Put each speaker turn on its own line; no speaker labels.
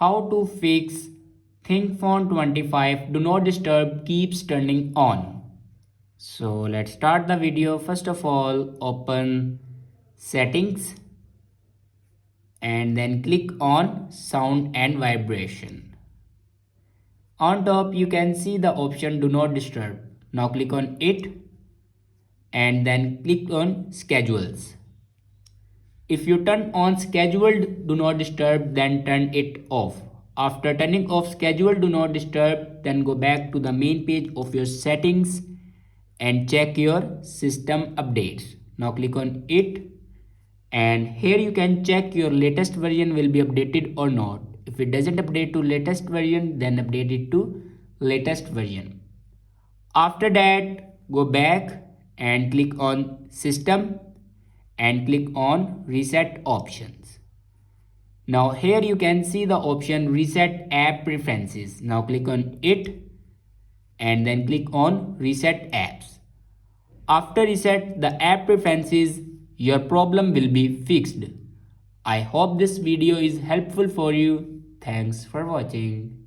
How to fix ThinkPhone 25 Do Not Disturb keeps turning on. So let's start the video. First of all, open settings and then click on sound and vibration. On top you can see the option Do Not Disturb. Now click on it and then click on schedules. If you turn on scheduled do not disturb, then turn it off. After turning off scheduled do not disturb, then go back to the main page of your settings and check your system updates. Now click on it and here you can check your latest version will be updated or not. If it doesn't update to latest version, then update it to latest version. After that, go back and click on system and click on reset options. Now here you can see the option reset app preferences. Now click on it and then click on reset apps. After reset the app preferences, your problem will be fixed. I hope this video is helpful for you. Thanks for watching.